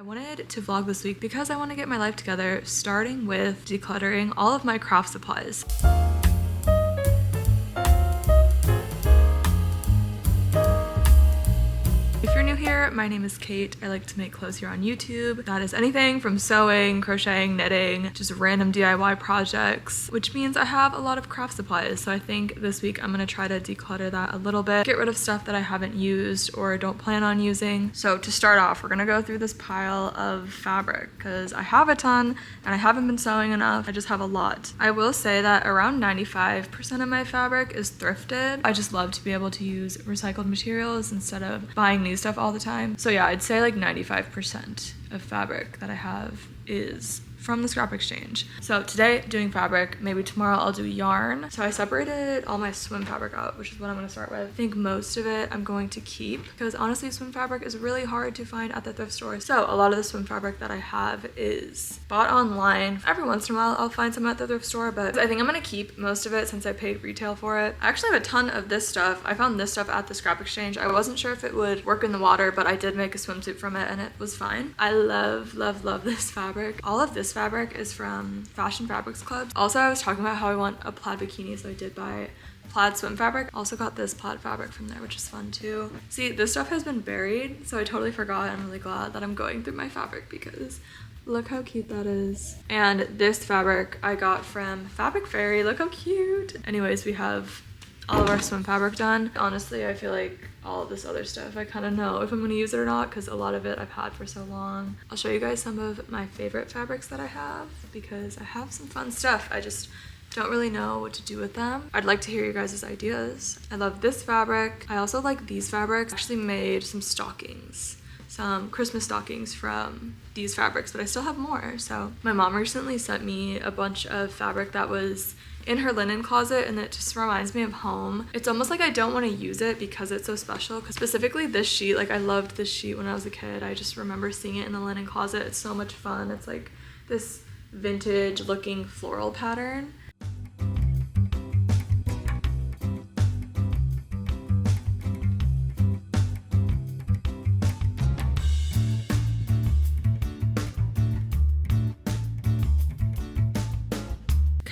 I wanted to vlog this week because I want to get my life together, starting with decluttering all of my craft supplies. If you're new here, my name is Kate. I like to make clothes here on YouTube. That is anything from sewing, crocheting, knitting, just random DIY projects, which means I have a lot of craft supplies. So I think this week I'm gonna try to declutter that a little bit, get rid of stuff that I haven't used or don't plan on using. So to start off, we're gonna go through this pile of fabric because I have a ton and I haven't been sewing enough. I just have a lot. I will say that around 95% of my fabric is thrifted. I just love to be able to use recycled materials instead of buying new stuff all the time. So yeah, I'd say like 95% of fabric that I have is from the scrap exchange. So today doing fabric, maybe tomorrow I'll do yarn. So I separated all my swim fabric out, which is what I'm gonna start with. I think most of it I'm going to keep because honestly swim fabric is really hard to find at the thrift store. So a lot of the swim fabric that I have is bought online. Every once in a while I'll find some at the thrift store, but I think I'm gonna keep most of it since I paid retail for it. I actually have a ton of this stuff. I found this stuff at the scrap exchange. I wasn't sure if it would work in the water, but I did make a swimsuit from it and it was fine. I love this fabric. All of this fabric is from Fashion Fabrics Club. Also, I was talking about how I want a plaid bikini, so I did buy plaid swim fabric. Also got this plaid fabric from there, which is fun too. See, this stuff has been buried, so I totally forgot. I'm really glad that I'm going through my fabric because look how cute that is. And this fabric I got from Fabric Fairy. Look how cute. Anyways, we have all of our swim fabric done. Honestly, I feel like all of this other stuff, I kind of know if I'm going to use it or not because a lot of it I've had for so long. I'll show you guys some of my favorite fabrics that I have because I have some fun stuff. I just don't really know what to do with them. I'd like to hear your guys' ideas. I love this fabric. I also like these fabrics. I actually made some stockings, some Christmas stockings from these fabrics, but I still have more. So my mom recently sent me a bunch of fabric that was in her linen closet and it just reminds me of home. It's almost like I don't want to use it because it's so special. Because specifically this sheet, like I loved this sheet when I was a kid. I just remember seeing it in the linen closet. It's so much fun. It's like this vintage looking floral pattern.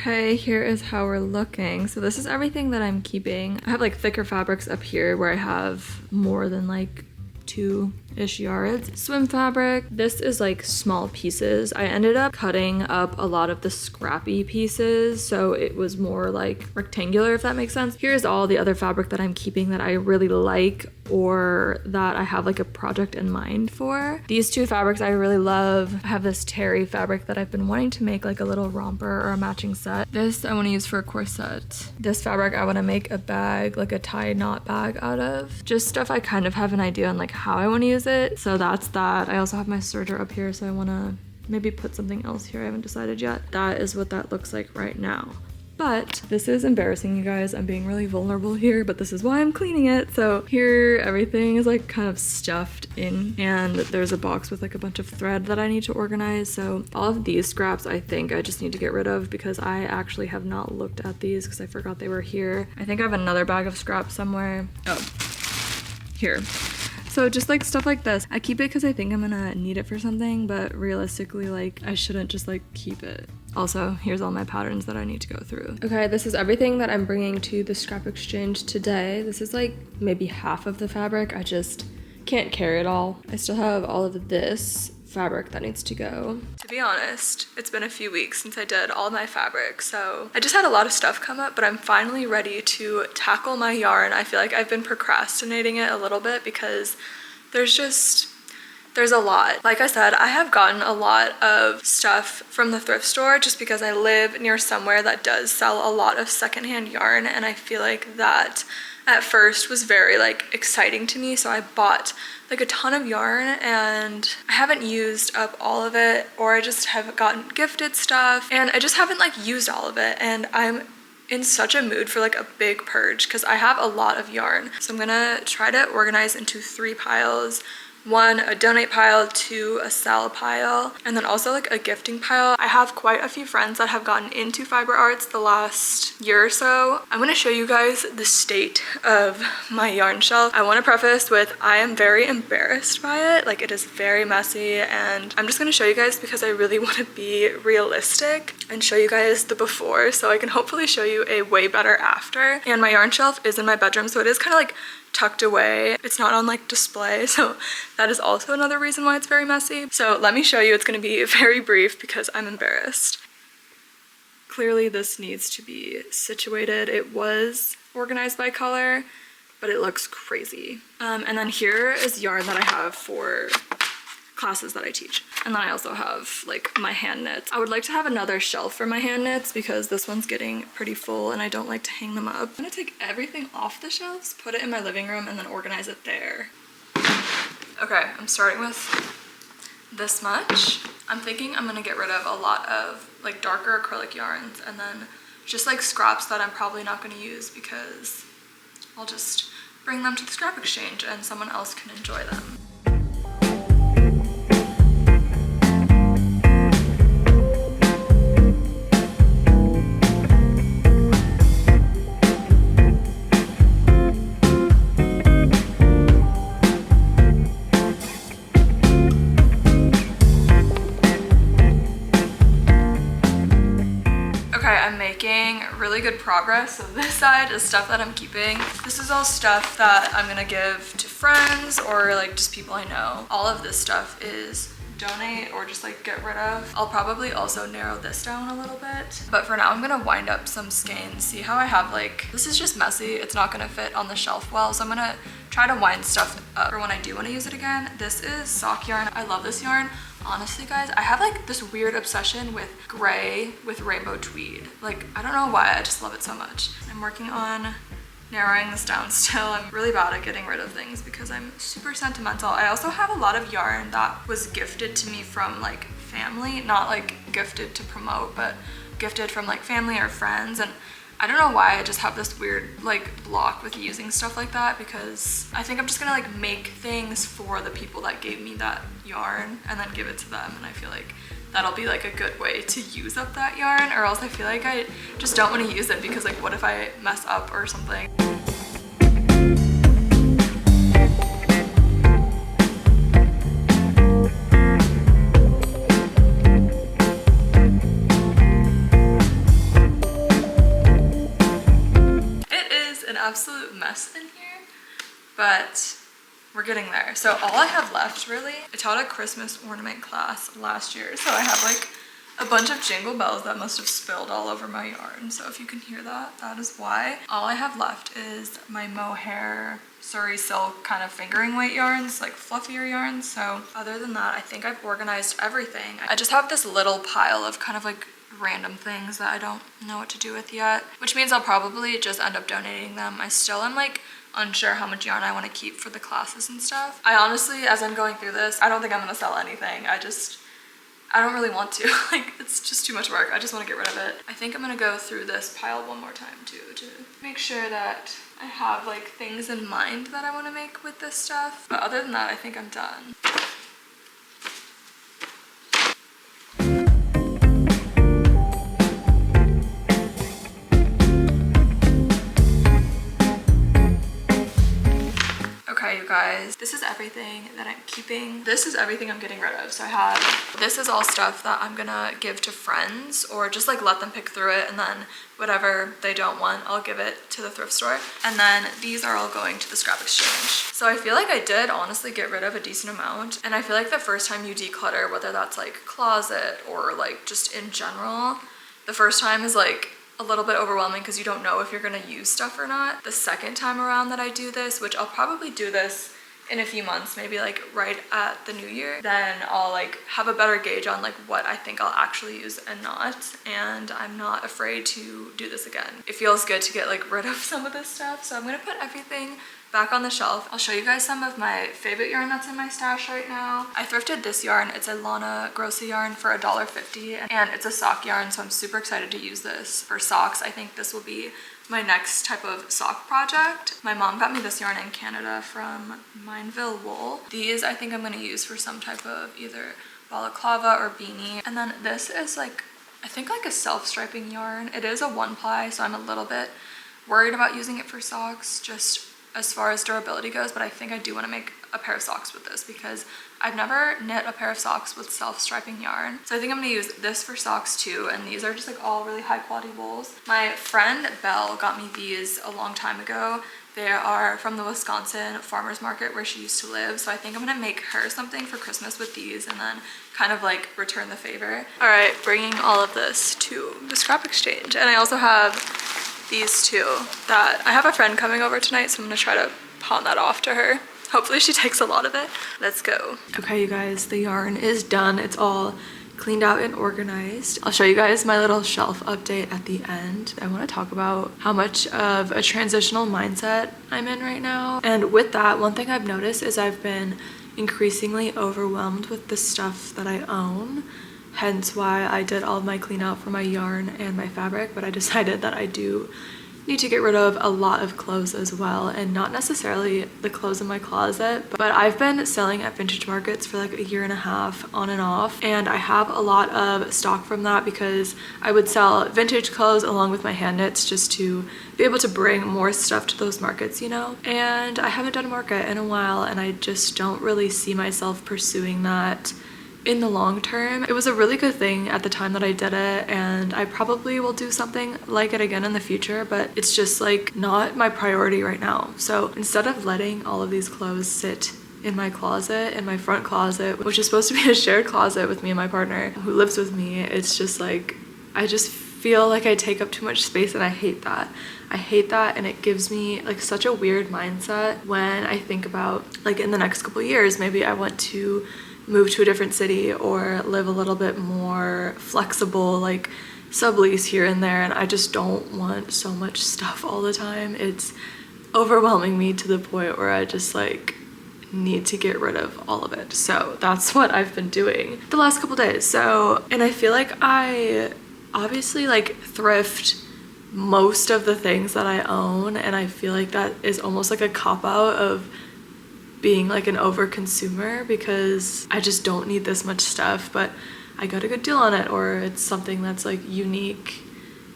Okay, here is how we're looking. So this is everything that I'm keeping. I have like thicker fabrics up here where I have more than like 2-ish yards. Swim fabric. This is like small pieces. I ended up cutting up a lot of the scrappy pieces, so it was more like rectangular, if that makes sense. Here's all the other fabric that I'm keeping that I really like or that I have like a project in mind for. These two fabrics I really love. I have this terry fabric that I've been wanting to make like a little romper or a matching set. This I want to use for a corset. This fabric I want to make a bag, like a tie knot bag out of. Just stuff I kind of have an idea on like how I want to use it. So that's that. I also have my serger up here, so I want to maybe put something else here. I haven't decided yet. That is what that looks like right now. But this is embarrassing, you guys. I'm being really vulnerable here, but this is why I'm cleaning it. So here, everything is like kind of stuffed in, and there's a box with like a bunch of thread that I need to organize. So all of these scraps, I think I just need to get rid of because I actually have not looked at these because I forgot they were here. I think I have another bag of scraps somewhere. Oh, here. So just like stuff like this, I keep it because I think I'm gonna need it for something, but realistically, like I shouldn't just like keep it. Also, here's all my patterns that I need to go through. Okay, this is everything that I'm bringing to the scrap exchange today. This is like maybe half of the fabric. I just can't carry it all. I still have all of this fabric that needs to go. To be honest, it's been a few weeks since I did all my fabric, so I just had a lot of stuff come up, but I'm finally ready to tackle my yarn. I feel like I've been procrastinating it a little bit because there's a lot. Like I said, I have gotten a lot of stuff from the thrift store just because I live near somewhere that does sell a lot of secondhand yarn, and I feel like that at first was very like exciting to me, so I bought like a ton of yarn and I haven't used up all of it, or I just have gotten gifted stuff and I just haven't like used all of it, and I'm in such a mood for like a big purge because I have a lot of yarn. So I'm gonna try to organize into 3 piles. 1, a donate pile, 2, a sell pile, and then also like a gifting pile. I have quite a few friends that have gotten into fiber arts the last year or so. I'm going to show you guys the state of my yarn shelf. I want to preface with I am very embarrassed by it. Like, it is very messy, and I'm just going to show you guys because I really want to be realistic and show you guys the before so I can hopefully show you a way better after. And my yarn shelf is in my bedroom, so it is kind of like tucked away. It's not on like display, so that is also another reason why it's very messy. So let me show you. It's going to be very brief because I'm embarrassed. Clearly this needs to be situated. It was organized by color, but it looks crazy. And then here is yarn that I have for classes that I teach. And then I also have like my hand knits. I would like to have another shelf for my hand knits because this one's getting pretty full and I don't like to hang them up. I'm gonna take everything off the shelves, put it in my living room, and then organize it there. Okay, I'm starting with this much. I'm thinking I'm gonna get rid of a lot of like darker acrylic yarns and then just like scraps that I'm probably not gonna use because I'll just bring them to the scrap exchange and someone else can enjoy them. Really good progress. So this side is stuff that I'm keeping. This is all stuff that I'm gonna give to friends or like just people I know. All of this stuff is donate or just like get rid of. I'll probably also narrow this down a little bit, but for now I'm gonna wind up some skeins. See how I have like, this is just messy. It's not gonna fit on the shelf well, so I'm gonna try to wind stuff up for when I do want to use it again. This is sock yarn. I love this yarn. Honestly guys, I have like this weird obsession with gray with rainbow tweed. Like, I don't know why, I just love it so much. I'm working on narrowing this down still. I'm really bad at getting rid of things because I'm super sentimental. I also have a lot of yarn that was gifted to me from like family, not like gifted to promote, but gifted from like family or friends. And I don't know why I just have this weird like block with using stuff like that because I think I'm just gonna like make things for the people that gave me that yarn and then give it to them, and I feel like that'll be like a good way to use up that yarn, or else I feel like I just don't want to use it because like what if I mess up or something. Absolute mess in here, but we're getting there. So all I have left really, I taught a Christmas ornament class last year, so I have like a bunch of jingle bells that must have spilled all over my yarn. So if you can hear that, that is why. All I have left is my mohair Surrey silk kind of fingering weight yarns, like fluffier yarns. So other than that, I think I've organized everything. I just have this little pile of kind of like random things that I don't know what to do with yet, which means I'll probably just end up donating them. I still am like unsure how much yarn I want to keep for the classes and stuff. I honestly, as I'm going through this, I don't think I'm gonna sell anything. I don't really want to. Like, it's just too much work. I just want to get rid of it. I think I'm gonna go through this pile one more time too to make sure that I have like things in mind that I want to make with this stuff. But other than that, I think I'm done. Okay, you guys, this is everything that I'm keeping. This is everything I'm getting rid of. So I have, this is all stuff that I'm gonna give to friends or just like let them pick through it, and then whatever they don't want, I'll give it to the thrift store. And then these are all going to the scrap exchange. So I feel like I did honestly get rid of a decent amount. And I feel like the first time you declutter, whether that's like closet or like just in general, the first time is like a little bit overwhelming because you don't know if you're gonna use stuff or not. The second time around that I do this, which I'll probably do this in a few months, maybe like right at the new year, then I'll like have a better gauge on like what I think I'll actually use and not, and I'm not afraid to do this again. It feels good to get like rid of some of this stuff, so I'm gonna put everything back on the shelf. I'll show you guys some of my favorite yarn that's in my stash right now. I thrifted this yarn. It's a Lana Grossa yarn for $1.50, and it's a sock yarn, so I'm super excited to use this for socks. I think this will be my next type of sock project. My mom got me this yarn in Canada from Mineville Wool. These I think I'm gonna use for some type of either balaclava or beanie. And then this is like, I think like a self-striping yarn. It is a 1-ply, so I'm a little bit worried about using it for socks just as far as durability goes, but I think I do want to make a pair of socks with this because I've never knit a pair of socks with self-striping yarn. So I think I'm going to use this for socks too, and these are just like all really high quality wools. My friend Belle got me these a long time ago. They are from the Wisconsin farmers market where she used to live, so I think I'm gonna make her something for Christmas with these and then kind of like return the favor. All right, bringing all of this to the scrap exchange. And I also have these two that I have a friend coming over tonight, so I'm gonna try to pawn that off to her. Hopefully she takes a lot of it. Let's go. Okay, you guys, the yarn is done. It's all cleaned out and organized. I'll show you guys my little shelf update at the end. I want to talk about how much of a transitional mindset I'm in right now. And with that, one thing I've noticed is I've been increasingly overwhelmed with the stuff that I own. Hence why I did all of my clean out for my yarn and my fabric, but I decided that I do need to get rid of a lot of clothes as well, and not necessarily the clothes in my closet, but I've been selling at vintage markets for like a year and a half on and off, and I have a lot of stock from that because I would sell vintage clothes along with my hand knits just to be able to bring more stuff to those markets, you know? And I haven't done a market in a while, and I just don't really see myself pursuing that in the long term. It was a really good thing at the time that I did it, and I probably will do something like it again in the future, but it's just like not my priority right now. So instead of letting all of these clothes sit in my closet, in my front closet, which is supposed to be a shared closet with me and my partner who lives with me, it's just like, I just feel like I take up too much space, and I hate that. I hate that, and it gives me like such a weird mindset when I think about like in the next couple years, maybe I want to move to a different city or live a little bit more flexible, like sublease here and there, and I just don't want so much stuff all the time. It's overwhelming me to the point where I just like need to get rid of all of it. So that's what I've been doing the last couple days. So, and I feel like I obviously like thrift most of the things that I own, and I feel like that is almost like a cop-out of being like an over consumer because I just don't need this much stuff, but I got a good deal on it, or it's something that's like unique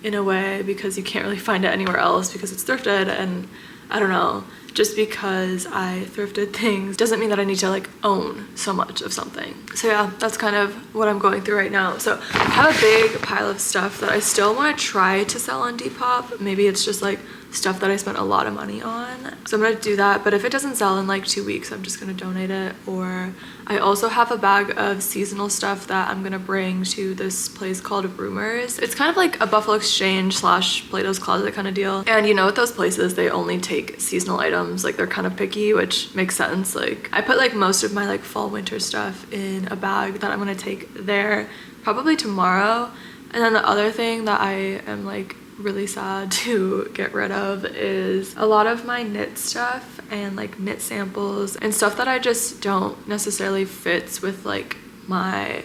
in a way because you can't really find it anywhere else because it's thrifted. And I don't know, just because I thrifted things doesn't mean that I need to like own so much of something. So yeah, that's kind of what I'm going through right now. So I have a big pile of stuff that I still want to try to sell on Depop. Maybe it's just like stuff that I spent a lot of money on. So I'm gonna do that, but if it doesn't sell in like 2 weeks, I'm just gonna donate it. Or I also have a bag of seasonal stuff that I'm gonna bring to this place called Rumors. It's kind of like a Buffalo Exchange / Plato's Closet kind of deal. And you know, at those places, they only take seasonal items. Like they're kind of picky, which makes sense. Like I put like most of my like fall winter stuff in a bag that I'm gonna take there probably tomorrow. And then the other thing that I am like really sad to get rid of is a lot of my knit stuff and like knit samples and stuff that I just don't necessarily fits with like my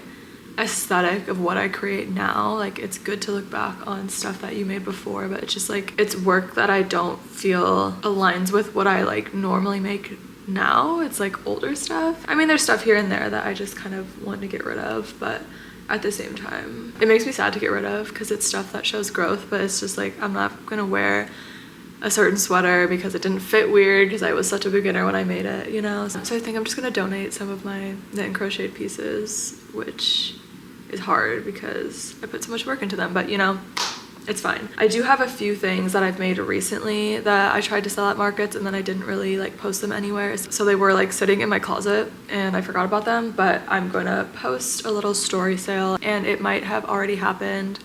aesthetic of what I create now. Like it's good to look back on stuff that you made before, but it's just like it's work that I don't feel aligns with what I like normally make now. It's like older stuff. I mean, there's stuff here and there that I just kind of want to get rid of, but at the same time, it makes me sad to get rid of because it's stuff that shows growth, but it's just like I'm not gonna wear a certain sweater because it didn't fit weird because I was such a beginner when I made it, you know? So I think I'm just gonna donate some of my knit and crocheted pieces, which is hard because I put so much work into them, but you know, it's fine. I do have a few things that I've made recently that I tried to sell at markets and then I didn't really like post them anywhere. So they were like sitting in my closet and I forgot about them, but I'm gonna post a little story sale, and it might have already happened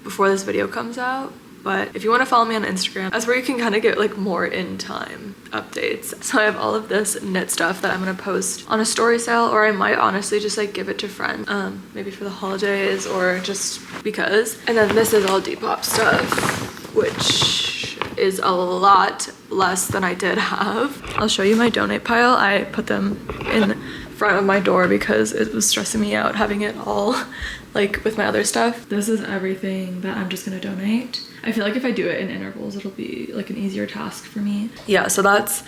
before this video comes out. But if you want to follow me on Instagram, that's where you can kind of get like more in time updates. So I have all of this knit stuff that I'm gonna post on a story sale, or I might honestly just like give it to friends, maybe for the holidays or just because. And then this is all Depop stuff, which is a lot less than I did have. I'll show you my donate pile. I put them in front of my door because it was stressing me out having it all like with my other stuff. This is everything that I'm just gonna donate. I feel like if I do it in intervals, it'll be like an easier task for me. Yeah, so that's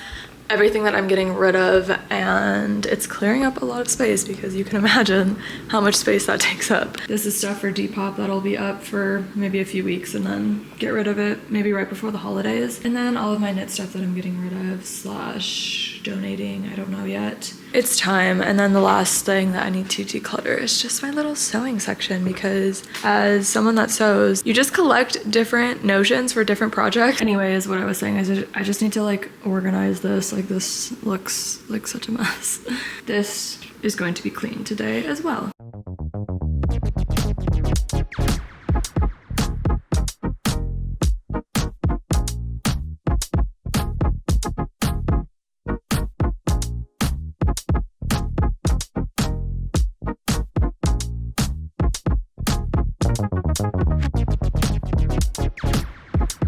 everything that I'm getting rid of, and it's clearing up a lot of space because you can imagine how much space that takes up. This is stuff for Depop that'll be up for maybe a few weeks and then get rid of it maybe right before the holidays. And then all of my knit stuff that I'm getting rid of / donating, I don't know yet. It's time. And then the last thing that I need to declutter is just my little sewing section, because as someone that sews, you just collect different notions for different projects. Anyways, what I was saying is I just need to like organize this. Like this looks like such a mess. This is going to be cleaned today as well.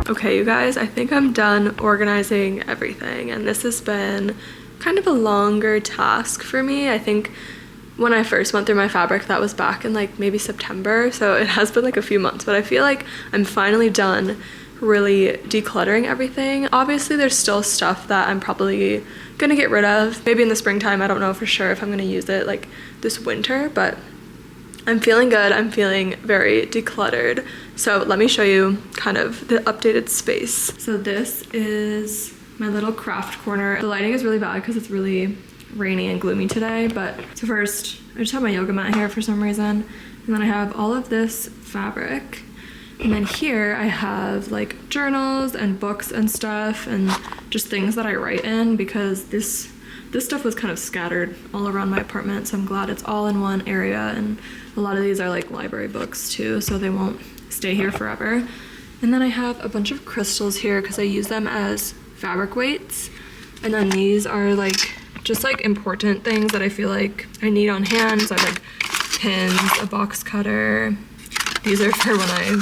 Okay, you guys, I think I'm done organizing everything, and this has been kind of a longer task for me. I think when I first went through my fabric, that was back in like maybe September, so it has been like a few months, but I feel like I'm finally done really decluttering everything. Obviously, there's still stuff that I'm probably gonna get rid of. Maybe in the springtime, I don't know for sure if I'm gonna use it like this winter, but I'm feeling good. I'm feeling very decluttered. So let me show you kind of the updated space. So this is my little craft corner. The lighting is really bad because it's really rainy and gloomy today. But so first, I just have my yoga mat here for some reason. And then I have all of this fabric. And then here I have like journals and books and stuff and just things that I write in, because this stuff was kind of scattered all around my apartment, so I'm glad it's all in one area. And a lot of these are like library books too, so they won't stay here forever. And then I have a bunch of crystals here because I use them as fabric weights. And then these are like just like important things that I feel like I need on hand. So I have like pins, a box cutter. These are for when I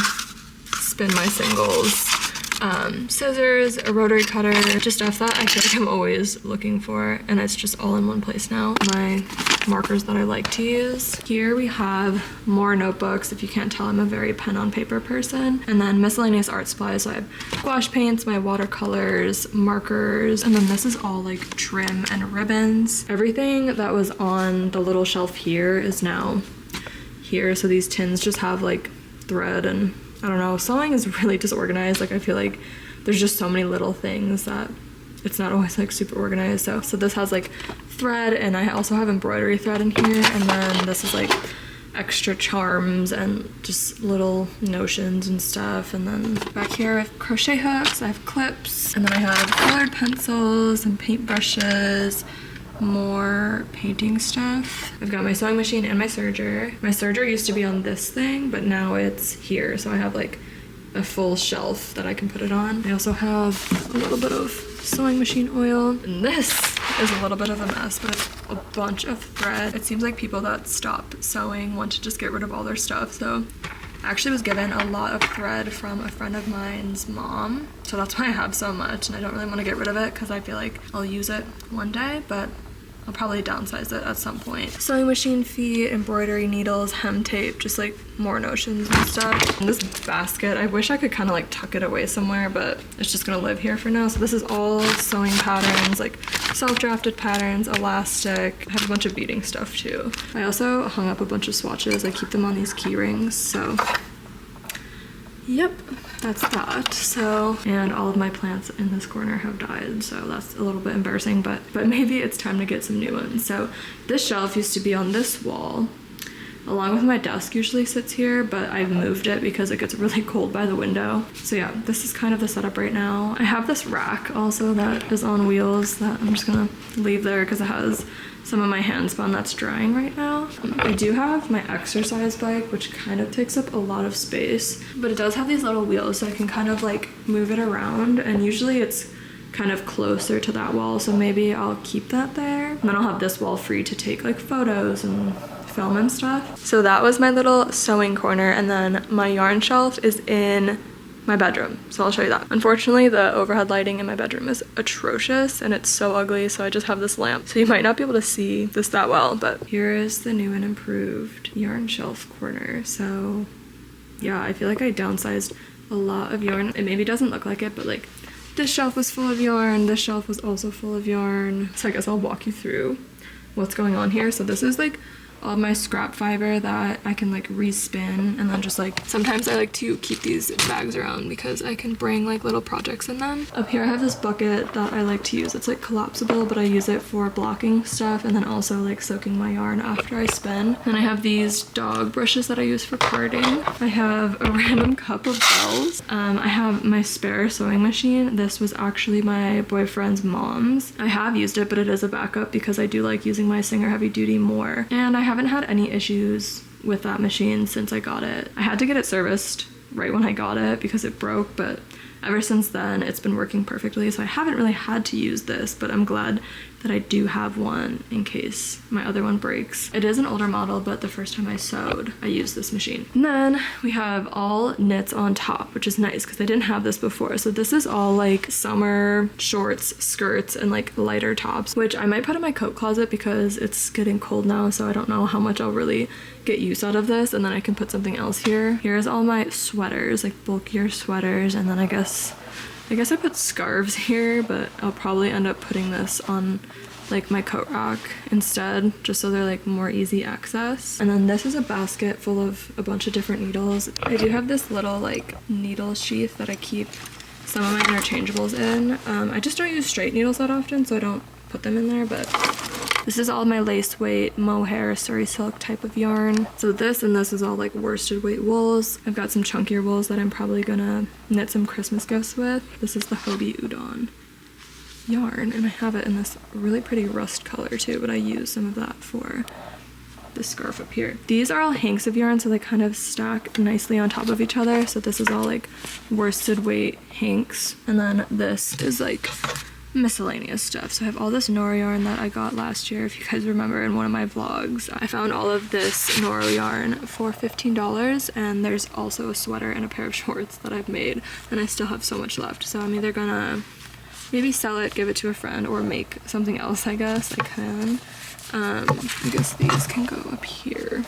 spin my singles. Scissors, a rotary cutter, just stuff that I feel like I'm always looking for, and it's just all in one place now. My markers that I like to use. Here we have more notebooks. If you can't tell, I'm a very pen on paper person. And then miscellaneous art supplies. So I have gouache paints, my watercolors, markers, and then this is all like trim and ribbons. Everything that was on the little shelf here is now here. So these tins just have like thread, and I don't know, sewing is really disorganized. Like I feel like there's just so many little things that it's not always like super organized. So this has like thread, and I also have embroidery thread in here, and then this is like extra charms and just little notions and stuff. And then back here I have crochet hooks, I have clips, and then I have colored pencils and paint brushes, more painting stuff. I've got my sewing machine and my serger. My serger used to be on this thing, but now it's here, so I have like a full shelf that I can put it on. I also have a little bit of sewing machine oil, and this is a little bit of a mess, but it's a bunch of thread. It seems like people that stop sewing want to just get rid of all their stuff, so I actually was given a lot of thread from a friend of mine's mom, so that's why I have so much, and I don't really want to get rid of it because I feel like I'll use it one day, but I'll probably downsize it at some point. Sewing machine feet, embroidery needles, hem tape, just like more notions and stuff. And this basket, I wish I could kind of like tuck it away somewhere, but it's just gonna live here for now. So this is all sewing patterns, like self-drafted patterns, elastic. I have a bunch of beading stuff too. I also hung up a bunch of swatches. I keep them on these key rings, so yep, that's that. So, and all of my plants in this corner have died, so that's a little bit embarrassing, but maybe it's time to get some new ones. So this shelf used to be on this wall, along with my desk usually sits here, but I've moved it because it gets really cold by the window. So yeah, this is kind of the setup right now. I have this rack also that is on wheels that I'm just gonna leave there because it has some of my hand spun that's drying right now. I do have my exercise bike, which kind of takes up a lot of space, but it does have these little wheels so I can kind of like move it around, and usually it's kind of closer to that wall, so maybe I'll keep that there. And then I'll have this wall free to take like photos and film and stuff. So that was my little sewing corner, and then my yarn shelf is in my bedroom, so I'll show you that. Unfortunately, the overhead lighting in my bedroom is atrocious and it's so ugly, so I just have this lamp, so you might not be able to see this that well, but here is the new and improved yarn shelf corner. So yeah, I feel like I downsized a lot of yarn. It maybe doesn't look like it, but like this shelf was full of yarn, this shelf was also full of yarn. So I guess I'll walk you through what's going on here. So this is like all my scrap fiber that I can like respin, and then just like sometimes I like to keep these bags around because I can bring like little projects in them. Up here I have this bucket that I like to use. It's like collapsible, but I use it for blocking stuff and then also like soaking my yarn after I spin. And I have these dog brushes that I use for carding. I have a random cup of bells. I have my spare sewing machine. This was actually my boyfriend's mom's. I have used it, but it is a backup because I do like using my Singer Heavy Duty more, and I haven't had any issues with that machine since I got it. I had to get it serviced right when I got it because it broke, but ever since then it's been working perfectly, so I haven't really had to use this, but I'm glad that I do have one in case my other one breaks. It is an older model, but the first time I sewed, I used this machine. And then we have all knits on top, which is nice because I didn't have this before. So this is all like summer shorts, skirts, and like lighter tops, which I might put in my coat closet because it's getting cold now, so I don't know how much I'll really get use out of this, and then I can put something else here. Here's all my sweaters, like bulkier sweaters, and then I guess I put scarves here, but I'll probably end up putting this on like my coat rack instead, just so they're like more easy access. And then this is a basket full of a bunch of different needles. I do have this little like needle sheath that I keep some of my interchangeables in. I just don't use straight needles that often, so I don't put them in there, but this is all my lace weight, mohair, Surrey silk type of yarn. So this and this is all like worsted weight wools. I've got some chunkier wools that I'm probably gonna knit some Christmas gifts with. This is the Hobie Udon yarn, and I have it in this really pretty rust color too, but I use some of that for this scarf up here. These are all hanks of yarn, so they kind of stack nicely on top of each other. So this is all like worsted weight hanks, and then this is like miscellaneous stuff. So I have all this Nora yarn that I got last year, if you guys remember in one of my vlogs. I found all of this Nora yarn for $15, and there's also a sweater and a pair of shorts that I've made, and I still have so much left. So I'm either gonna maybe sell it, give it to a friend, or make something else. I guess I can. I guess these can go up here.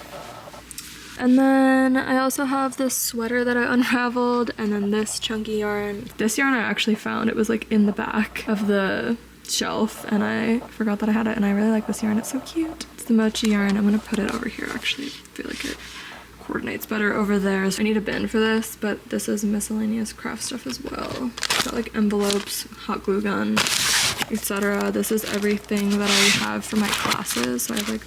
And then I also have this sweater that I unraveled, and then this chunky yarn. This yarn I actually found. It was like in the back of the shelf, and I forgot that I had it, and I really like this yarn. It's so cute. It's the mochi yarn. I'm gonna put it over here actually. I feel like it coordinates better over there. So I need a bin for this, but this is miscellaneous craft stuff as well. Got like envelopes, hot glue gun, etc. This is everything that I have for my classes. So I have like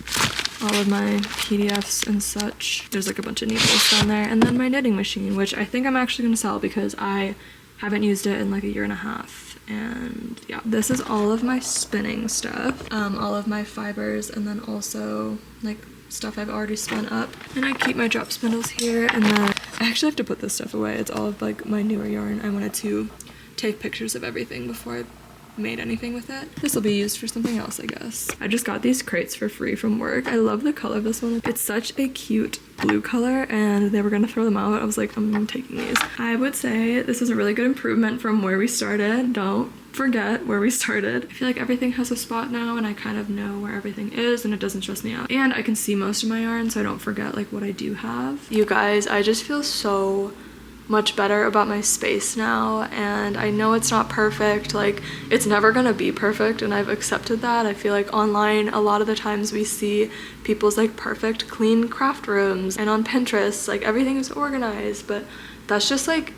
all of my PDFs and such. There's like a bunch of needles down there, and then my knitting machine, which I think I'm actually gonna sell because I haven't used it in like a year and a half. And yeah, this is all of my spinning stuff, all of my fibers, and then also like stuff I've already spun up. And I keep my drop spindles here, and then I actually have to put this stuff away. It's all of like my newer yarn. I wanted to take pictures of everything before I made anything with it. This will be used for something else, I guess. I just got these crates for free from work. I love the color of this one. It's such a cute blue color, and they were gonna throw them out. I was like, I'm taking these. I would say this is a really good improvement from where we started. Don't forget where we started. I feel like everything has a spot now, and I kind of know where everything is, and it doesn't stress me out. And I can see most of my yarn, so I don't forget like what I do have. You guys, I just feel so much better about my space now, and I know it's not perfect. Like, it's never gonna be perfect, and I've accepted that. I feel like online a lot of the times we see people's like perfect clean craft rooms, and on Pinterest like everything is organized, but that's just like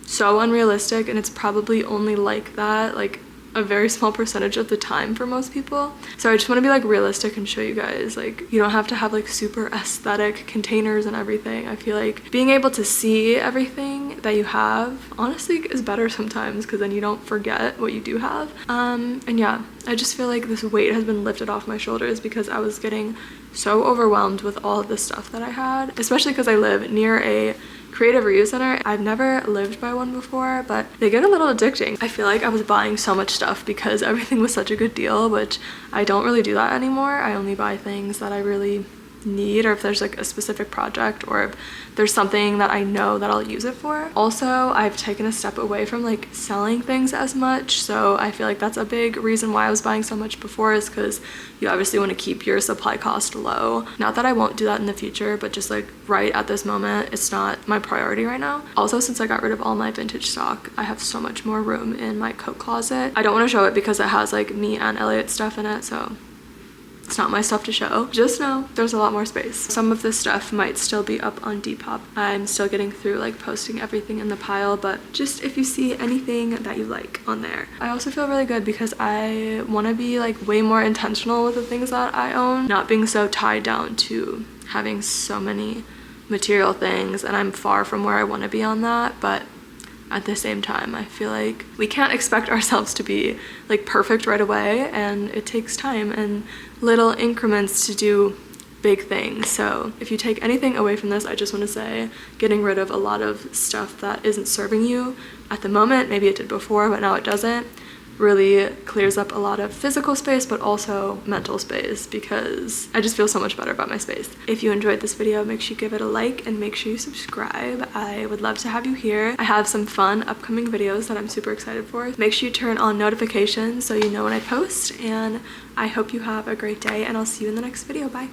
so unrealistic, and it's probably only like that like a very small percentage of the time for most people. So I just want to be like realistic and show you guys like you don't have to have like super aesthetic containers and everything. I feel like being able to see everything that you have honestly is better sometimes, because then you don't forget what you do have. And yeah, I just feel like this weight has been lifted off my shoulders because I was getting so overwhelmed with all of the stuff that I had, especially because I live near a creative reuse center. I've never lived by one before, but they get a little addicting. I feel like I was buying so much stuff because everything was such a good deal, which I don't really do that anymore. I only buy things that I really need, or if there's like a specific project, or if there's something that I know that I'll use it for. Also, I've taken a step away from like selling things as much, so I feel like that's a big reason why I was buying so much before, is because you obviously want to keep your supply cost low. Not that I won't do that in the future, but just like right at this moment, it's not my priority right now. Also, since I got rid of all my vintage stock, I have so much more room in my coat closet. I don't want to show it because it has like me and Elliot's stuff in it, so it's not my stuff to show. Just know there's a lot more space. Some of this stuff might still be up on Depop. I'm still getting through like posting everything in the pile, but just if you see anything that you like on there. I also feel really good because I want to be like way more intentional with the things that I own, not being so tied down to having so many material things, and I'm far from where I want to be on that, but at the same time, I feel like we can't expect ourselves to be like perfect right away, and it takes time and little increments to do big things. So if you take anything away from this, I just want to say getting rid of a lot of stuff that isn't serving you at the moment. Maybe it did before, but now it doesn't. Really clears up a lot of physical space, but also mental space, because I just feel so much better about my space. If you enjoyed this video, make sure you give it a like and make sure you subscribe. I would love to have you here. I have some fun upcoming videos that I'm super excited for. Make sure you turn on notifications so you know when I post, and I hope you have a great day, and I'll see you in the next video. Bye.